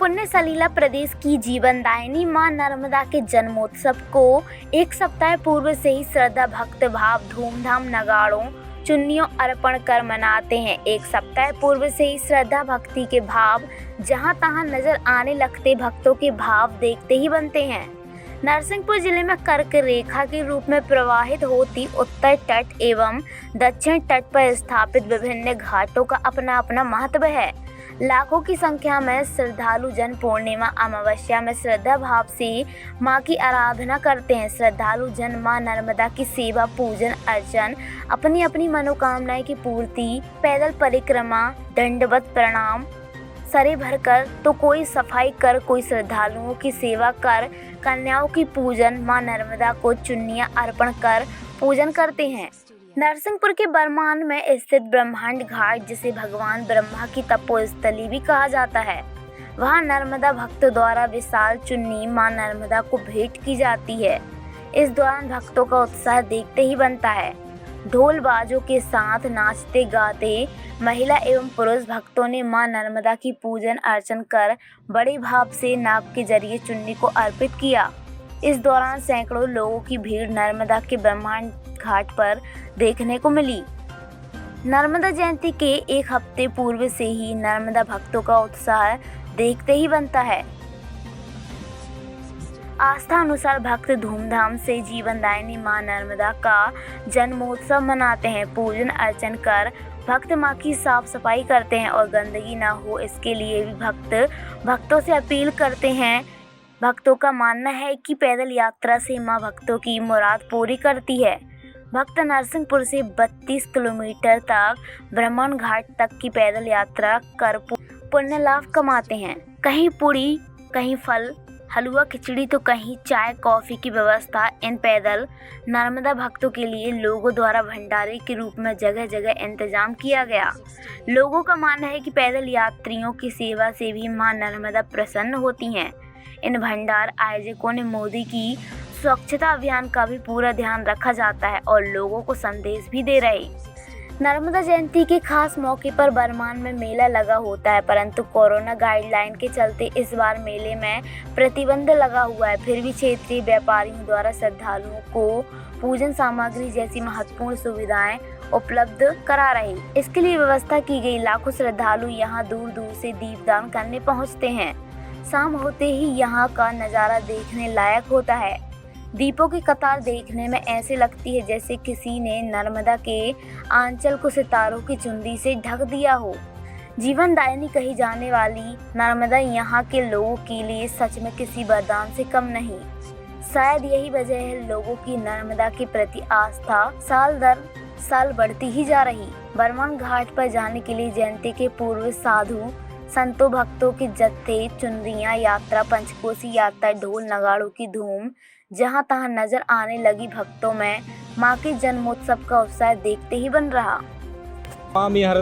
पुण्य सलीला प्रदेश की जीवनदायिनी मां नर्मदा के जन्मोत्सव को एक सप्ताह पूर्व से ही श्रद्धा भक्त भाव धूमधाम नगाड़ों चुन्नियों अर्पण कर मनाते हैं। एक सप्ताह पूर्व से ही श्रद्धा भक्ति के भाव जहां तहां नजर आने लगते भक्तों के भाव देखते ही बनते हैं। नरसिंहपुर जिले में कर्क रेखा के रूप में प्रवाहित होती उत्तर तट एवं दक्षिण तट पर स्थापित विभिन्न घाटों का अपना अपना महत्व है। लाखों की संख्या में श्रद्धालु जन पूर्णिमा अमावस्या में श्रद्धा भाव से मां की आराधना करते हैं। श्रद्धालु जन मां नर्मदा की सेवा पूजन अर्चन अपनी अपनी मनोकामनाएं की पूर्ति पैदल परिक्रमा दंडवत प्रणाम सरे भर कर तो कोई सफाई कर कोई श्रद्धालुओं की सेवा कर कन्याओं की पूजन मां नर्मदा को चुन्नियां अर्पण कर पूजन करते हैं। नरसिंहपुर के बरमान में स्थित ब्रह्मांड घाट जिसे भगवान ब्रह्मा की तपोस्थली भी कहा जाता है, वहां नर्मदा भक्तों द्वारा विशाल चुन्नी मां नर्मदा को भेंट की जाती है। इस दौरान भक्तों का उत्साह देखते ही बनता है। ढोल बाजों के साथ नाचते गाते महिला एवं पुरुष भक्तों ने मां नर्मदा की पूजन अर्चन कर बड़े भाव से नाव के जरिए चुन्नी को अर्पित किया। इस दौरान सैकड़ों लोगों की भीड़ नर्मदा के ब्रह्मांड घाट पर देखने को मिली। नर्मदा जयंती के एक हफ्ते पूर्व से ही नर्मदा भक्तों का उत्साह देखते ही बनता है। आस्था अनुसार भक्त धूमधाम से जीवनदायिनी मां नर्मदा का जन्मोत्सव मनाते हैं। पूजन अर्चन कर भक्त मां की साफ सफाई करते हैं और गंदगी ना हो इसके लिए भी भक्तों से अपील करते हैं। भक्तों का मानना है कि पैदल यात्रा से मां भक्तों की मुराद पूरी करती है। भक्त नरसिंहपुर से 32 किलोमीटर तक ब्रह्मांड घाट तक की पैदल यात्रा कर पुण्य लाभ कमाते हैं। कहीं पूड़ी कहीं फल हलवा खिचड़ी तो कहीं चाय कॉफ़ी की व्यवस्था इन पैदल नर्मदा भक्तों के लिए लोगों द्वारा भंडारे के रूप में जगह जगह इंतजाम किया गया। लोगों का मानना है कि पैदल यात्रियों की सेवा से भी मां नर्मदा प्रसन्न होती हैं। इन भंडार आयोजकों ने मोदी की स्वच्छता अभियान का भी पूरा ध्यान रखा जाता है और लोगों को संदेश भी दे रहे। नर्मदा जयंती के खास मौके पर बरमान में मेला लगा होता है, परंतु कोरोना गाइडलाइन के चलते इस बार मेले में प्रतिबंध लगा हुआ है। फिर भी क्षेत्रीय व्यापारियों द्वारा श्रद्धालुओं को पूजन सामग्री जैसी महत्वपूर्ण सुविधाएं उपलब्ध करा रही। इसके लिए व्यवस्था की गई। लाखों श्रद्धालु यहाँ दूर दूर से दीपदान करने पहुँचते हैं। शाम होते ही यहाँ का नज़ारा देखने लायक होता है। दीपों की कतार देखने में ऐसे लगती है जैसे किसी ने नर्मदा के आंचल को सितारों की चुंदी से ढक दिया हो। जीवनदायिनी कही जाने वाली नर्मदा यहाँ के लोगों के लिए सच में किसी वरदान से कम नहीं। शायद यही वजह है लोगों की नर्मदा के प्रति आस्था साल दर साल बढ़ती ही जा रही। बरमान घाट पर जाने के लिए जयंती के पूर्व साधु संतों भक्तों के जत्थे चुनरियां यात्रा पंचकोसी यात्रा ढोल नगाड़ों की धूम जहां तहां नजर आने लगी। भक्तों में मां के जन्मोत्सव का उत्साह देखते ही बन रहा। स्वामी हर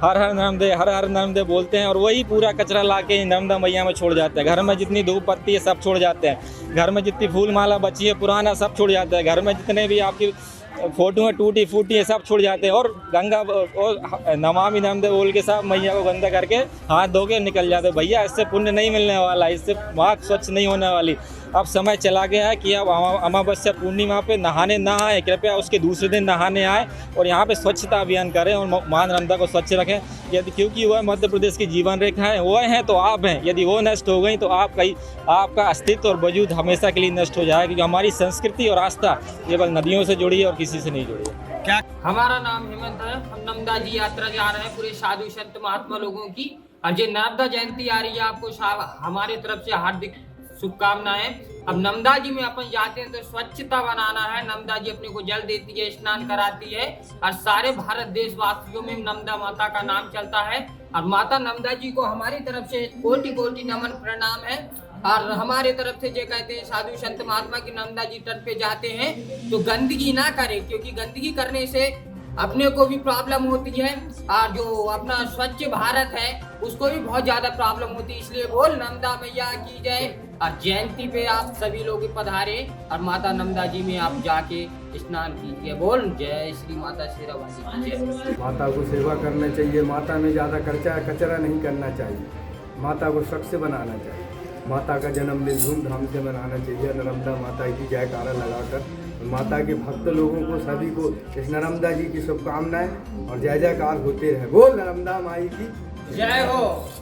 हर नर्मदे हर हर नर्मदे बोलते हैं और वही पूरा कचरा लाके नर्मदा मैया में छोड़ जाते हैं। घर में जितनी धूप पत्ती है सब छोड़ जाते हैं। घर में जितनी फूल माला बची है पुराना सब छोड़ जाता है। घर में जितने भी आपकी फोटो में टूटी फूटी है सब छोड़ जाते हैं और गंगा और नमामि नर्मदे बोल के सब मैया को गंदा करके हाथ धो के निकल जाते हैं। भैया इससे पुण्य नहीं मिलने वाला, इससे माँ स्वच्छ नहीं होने वाली। अब समय चला गया है कि अब अमावस्या पूर्णिमा पे नहाने ना आए, कृपया उसके दूसरे दिन नहाने आए और यहाँ पे स्वच्छता अभियान करें और मां नर्मदा को स्वच्छ रखें। यदि क्योंकि वह मध्य प्रदेश की जीवन रेखा है, वह हैं तो आप हैं। यदि वो नष्ट हो गई तो आपका अस्तित्व और वजूद हमेशा के लिए नष्ट हो जाएगा, क्योंकि हमारी संस्कृति और आस्था केवल नदियों से जुड़ी है और किसी से नहीं जुड़ी है। क्या हमारा नाम हेमंत है। हम नर्मदा जी यात्रा जा रहे हैं पूरे साधु संत महात्मा लोगों की। और जो नर्मदा जयंती आ रही है आपको हमारे तरफ से हार्दिक शुभकामनाएं। अब नर्मदा जी में अपन जाते हैं तो स्वच्छता बनाना है। नर्मदा जी अपने को जल देती है, स्नान कराती है और सारे भारत देशवासियों में नर्मदा माता का नाम चलता है। और माता नर्मदा जी को हमारी तरफ से कोटि कोटि नमन प्रणाम है। और हमारे तरफ से जो कहते हैं साधु संत महात्मा की नर्मदा जी तट पे जाते हैं तो गंदगी ना करें, क्योंकि गंदगी करने से अपने को भी प्रॉब्लम होती है और जो अपना स्वच्छ भारत है उसको भी बहुत ज्यादा प्रॉब्लम होती है। इसलिए बोल नर्मदा मैया की जय। और जयंती पे आप सभी लोग पधारे और माता नर्मदा जी में आप जाके स्नान कीजिए। बोल जय श्री माता शेरावाली की जय। माता को सेवा करना चाहिए। माता में ज़्यादा कचरा नहीं करना चाहिए। माता को शख्स बनाना चाहिए। माता का जन्मदिन धूमधाम से मनाना चाहिए। नर्मदा माता की जयकारा लगाकर माता के भक्त लोगों को सभी को इस नर्मदा जी की शुभकामनाएं और जय जयकार होते रहे। बोल नर्मदा माई की जय हो।